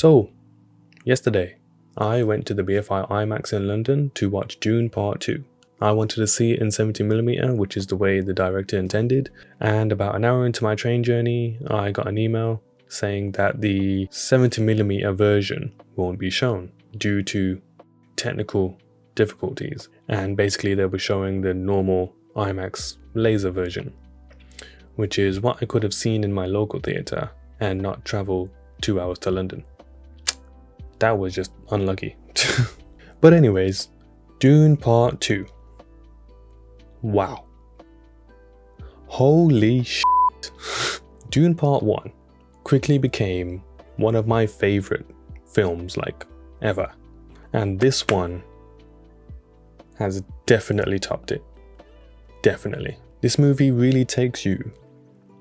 So, yesterday, I went to the BFI IMAX in London to watch Dune Part 2. I wanted to see it in 70mm, which is the way the director intended, and about an hour into my train journey, I got an email saying that the 70mm version won't be shown due to technical difficulties, and basically they were showing the normal IMAX laser version, which is what I could have seen in my local theatre and not travel 2 hours to London. That was just unlucky. But anyways, Dune Part 2. Wow. Holy shit. Dune Part 1 quickly became one of my favorite films ever. And this one has definitely topped it. Definitely. This movie really takes you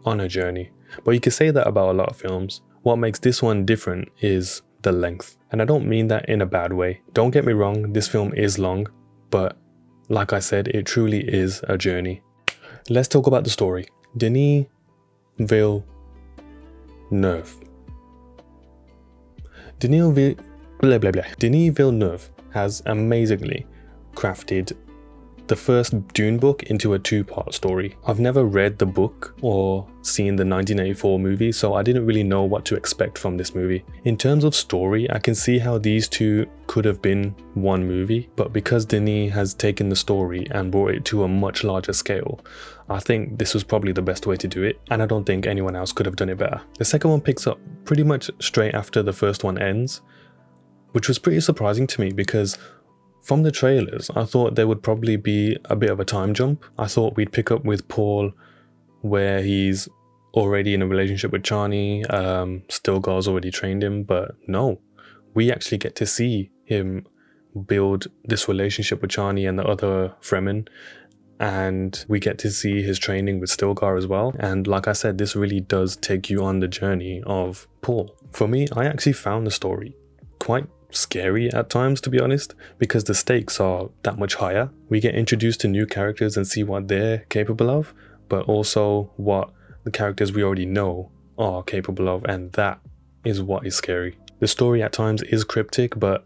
on a journey. But you can say that about a lot of films. What makes this one different is the length. And I don't mean that in a bad way. Don't get me wrong, this film is long, but like I said, it truly is a journey. Let's talk about the story. Denis Villeneuve. Denis Villeneuve has amazingly crafted the first Dune book into a two-part story. I've never read the book or seen the 1984 movie, so I didn't really know what to expect from this movie. In terms of story, I can see how these two could have been one movie, but because Denis has taken the story and brought it to a much larger scale, I think this was probably the best way to do it, and I don't think anyone else could have done it better. The second one picks up pretty much straight after the first one ends, which was pretty surprising to me because from the trailers, I thought there would probably be a bit of a time jump. I thought we'd pick up with Paul where he's already in a relationship with Chani, Stilgar's already trained him, but no. We actually get to see him build this relationship with Chani and the other Fremen, and we get to see his training with Stilgar as well. And like I said, this really does take you on the journey of Paul. For me, I actually found the story quite scary at times, to be honest, because the stakes are that much higher. We get introduced to new characters and see what they're capable of, but also what the characters we already know are capable of, and that is what is scary. The story at times is cryptic, but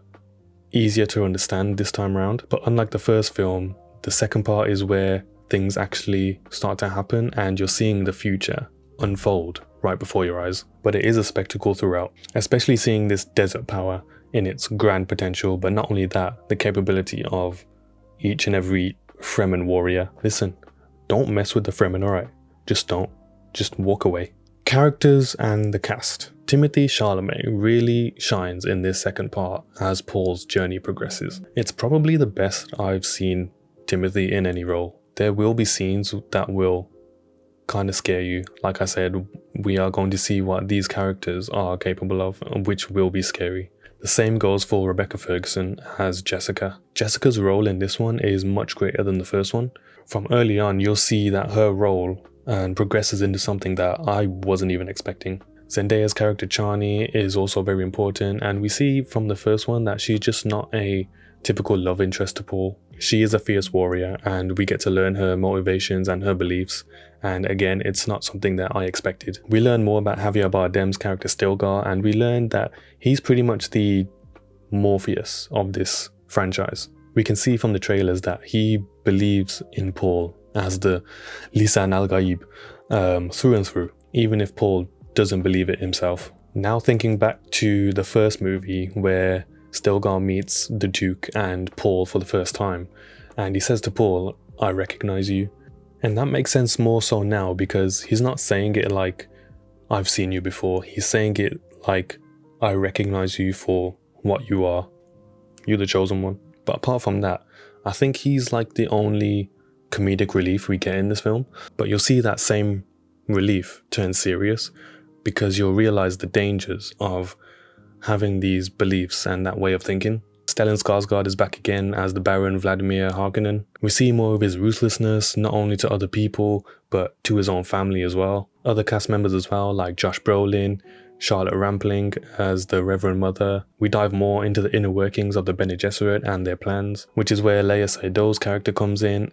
easier to understand this time around. But unlike the first film, the second part is where things actually start to happen and you're seeing the future unfold right before your eyes. But it is a spectacle throughout, especially seeing this desert power in its grand potential, but not only that, the capability of each and every Fremen warrior. Listen, don't mess with the Fremen, alright? Just don't. Just walk away. Characters and the cast. Timothée Chalamet really shines in this second part as Paul's journey progresses. It's probably the best I've seen Timothy in any role. There will be scenes that will kind of scare you. Like I said, we are going to see what these characters are capable of, which will be scary. The same goes for Rebecca Ferguson as Jessica. Jessica's role in this one is much greater than the first one. From early on, you'll see that her role progresses into something that I wasn't even expecting. Zendaya's character Chani is also very important, and we see from the first one that she's just not a typical love interest to Paul. She is a fierce warrior, and we get to learn her motivations and her beliefs, and again, it's not something that I expected. We learn more about Javier Bardem's character Stilgar, and we learn that he's pretty much the Morpheus of this franchise. We can see from the trailers that he believes in Paul as the Lisan al-Gaib through and through, even if Paul doesn't believe it himself. Now thinking back to the first movie where Stilgar meets the Duke and Paul for the first time, and he says to Paul, "I recognize you." And that makes sense more so now because he's not saying it like, "I've seen you before." He's saying it like, "I recognize you for what you are. You're the chosen one." But apart from that, I think he's like the only comedic relief we get in this film. But you'll see that same relief turn serious because you'll realize the dangers of having these beliefs and that way of thinking. Stellan Skarsgård is back again as the Baron Vladimir Harkonnen. We see more of his ruthlessness, not only to other people, but to his own family as well. Other cast members as well, like Josh Brolin, Charlotte Rampling as the Reverend Mother. We dive more into the inner workings of the Bene Gesserit and their plans, which is where Leia Seydoux' character comes in.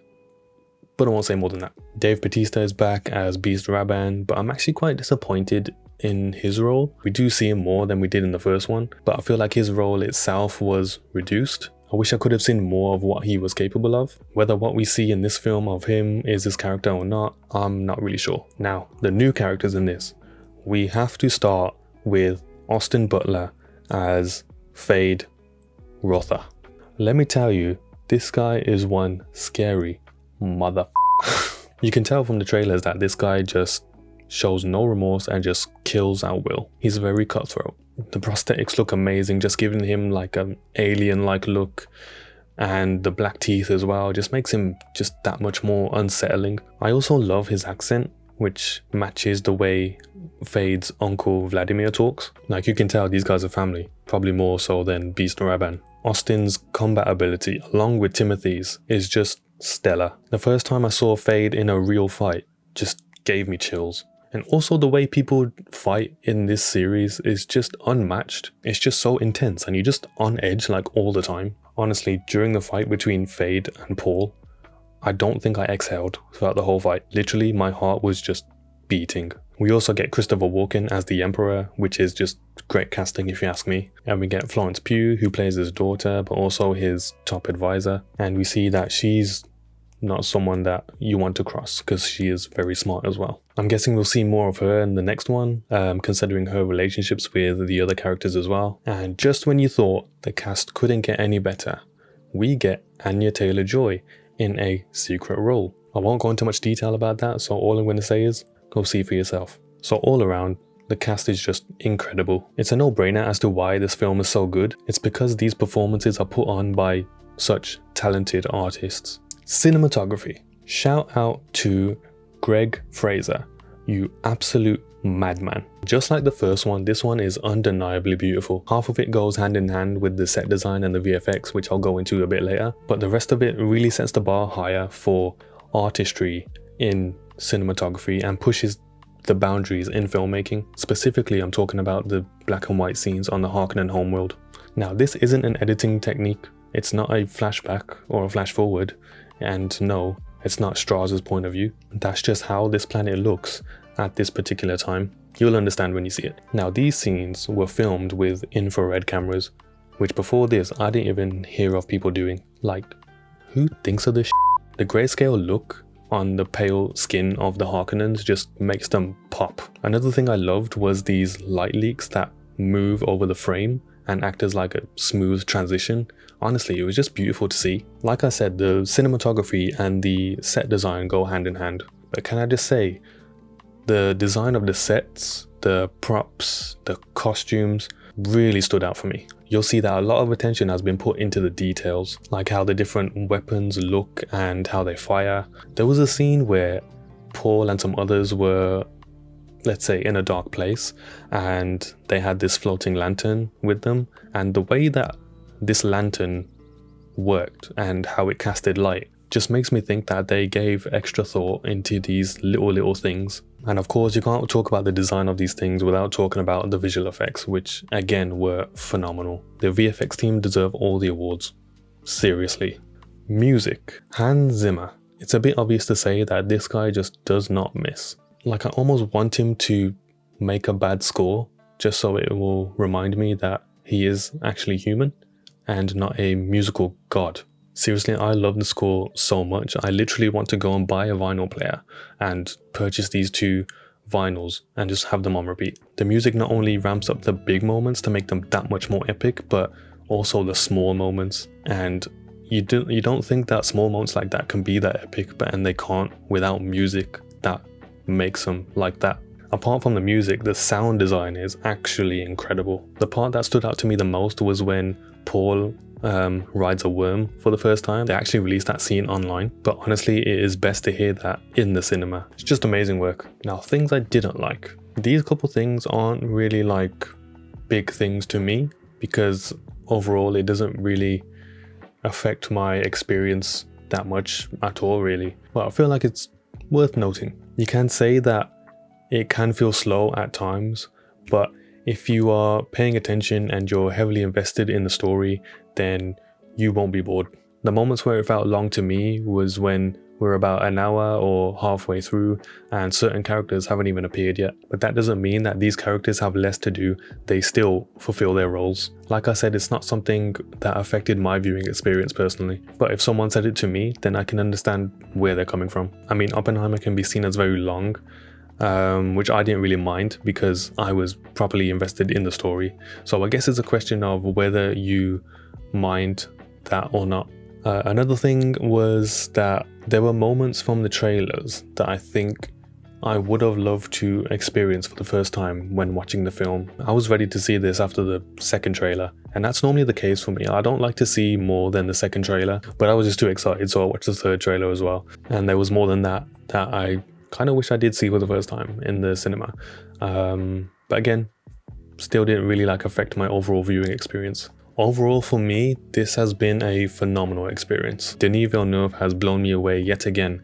But I won't say more than that. Dave Bautista is back as Beast Raban, but I'm actually quite disappointed in his role. We do see him more than we did in the first one, but I feel like his role itself was reduced. I wish I could have seen more of what he was capable of. Whether what we see in this film of him is his character or not, I'm not really sure. Now, the new characters in this. We have to start with Austin Butler as Fade Rotha. Let me tell you, this guy is one scary mother. You can tell from the trailers that this guy just shows no remorse and just kills at will. He's very cutthroat. The prosthetics look amazing, just giving him like an alien-like look, and the black teeth as well just makes him just that much more unsettling. I also love his accent, which matches the way Fade's uncle Vladimir talks. Like, you can tell these guys are family, probably more so than Beast or Raban. Austin's combat ability, along with Timothy's, is just stellar. The first time I saw Fade in a real fight just gave me chills. And also the way people fight in this series is just unmatched. It's just so intense and you're just on edge like all the time. Honestly, during the fight between Fade and Paul, I don't think I exhaled throughout the whole fight. Literally, my heart was just beating. We also get Christopher Walken as the Emperor, which is just great casting if you ask me. And we get Florence Pugh, who plays his daughter, but also his top advisor. And we see that she's not someone that you want to cross because she is very smart as well. I'm guessing we'll see more of her in the next one, considering her relationships with the other characters as well. And just when you thought the cast couldn't get any better, we get Anya Taylor-Joy in a secret role. I won't go into much detail about that, so all I'm going to say is go see for yourself. So all around, the cast is just incredible. It's a no-brainer as to why this film is so good. It's because these performances are put on by such talented artists. Cinematography. Shout out to Greg Fraser, you absolute madman. Just like the first one, this one is undeniably beautiful. Half of it goes hand in hand with the set design and the VFX, which I'll go into a bit later, but the rest of it really sets the bar higher for artistry in cinematography and pushes the boundaries in filmmaking. Specifically, I'm talking about the black and white scenes on the Harkonnen homeworld. Now, this isn't an editing technique. It's not a flashback or a flash forward. And no, it's not Strauss's point of view. That's just how this planet looks at this particular time. You'll understand when you see it. Now, these scenes were filmed with infrared cameras, which before this, I didn't even hear of people doing. Like, who thinks of this shit? The grayscale look on the pale skin of the Harkonnens just makes them pop. Another thing I loved was these light leaks that move over the frame and act as like a smooth transition. Honestly, it was just beautiful to see. Like I said, the cinematography and the set design go hand in hand. But can I just say, the design of the sets, the props, the costumes really stood out for me. You'll see that a lot of attention has been put into the details, like how the different weapons look and how they fire. There was a scene where Paul and some others were, let's say, in a dark place, and they had this floating lantern with them, and the way that this lantern worked and how it casted light just makes me think that they gave extra thought into these little things. And of course, you can't talk about the design of these things without talking about the visual effects, which again were phenomenal. The VFX team deserve all the awards. Seriously. Music. Hans Zimmer. It's a bit obvious to say that this guy just does not miss. Like, I almost want him to make a bad score just so it will remind me that he is actually human and not a musical god. Seriously, I love the score so much. I literally want to go and buy a vinyl player and purchase these 2 vinyls and just have them on repeat. The music not only ramps up the big moments to make them that much more epic, but also the small moments. And you don't think that small moments like that can be that epic, and they can't without music that makes them like that. Apart from the music, the sound design is actually incredible. The part that stood out to me the most was when Paul rides a worm for the first time. They actually released that scene online, but honestly, it is best to hear that in the cinema. It's just amazing work. Now, things I didn't like. These couple things aren't really like big things to me, because overall it doesn't really affect my experience that much at all, really. But I feel like it's worth noting. You can say that it can feel slow at times, but if you are paying attention and you're heavily invested in the story, then you won't be bored. The moments where it felt long to me was when we're about an hour or halfway through and certain characters haven't even appeared yet. But that doesn't mean that these characters have less to do. They still fulfill their roles. Like I said, it's not something that affected my viewing experience personally. But if someone said it to me, then I can understand where they're coming from. I mean, Oppenheimer can be seen as very long, which I didn't really mind because I was properly invested in the story. So I guess it's a question of whether you mind that or not. Another thing was that there were moments from the trailers that I think I would have loved to experience for the first time when watching the film. I was ready to see this after the second trailer, and that's normally the case for me. I don't like to see more than the second trailer, but I was just too excited, so I watched the third trailer as well. And there was more than that I kind of wish I did see for the first time in the cinema. But again, still didn't really affect my overall viewing experience. Overall, for me, this has been a phenomenal experience. Denis Villeneuve has blown me away yet again,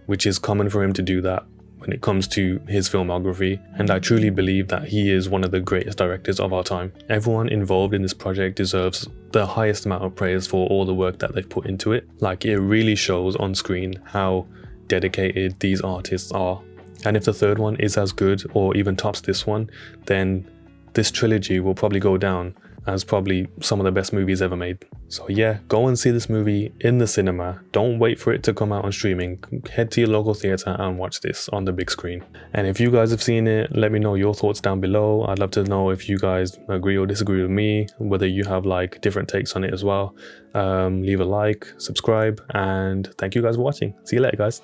which is common for him to do that when it comes to his filmography, and I truly believe that he is one of the greatest directors of our time. Everyone involved in this project deserves the highest amount of praise for all the work that they've put into it. It really shows on screen how dedicated these artists are. And if the third one is as good or even tops this one, then this trilogy will probably go down as probably some of the best movies ever made. So yeah, go and see this movie in the cinema. Don't wait for it to come out on streaming. Head to your local theatre and watch this on the big screen. And if you guys have seen it, let me know your thoughts down below. I'd love to know if you guys agree or disagree with me, whether you have different takes on it as well. Leave a like, subscribe, and thank you guys for watching. See you later, guys.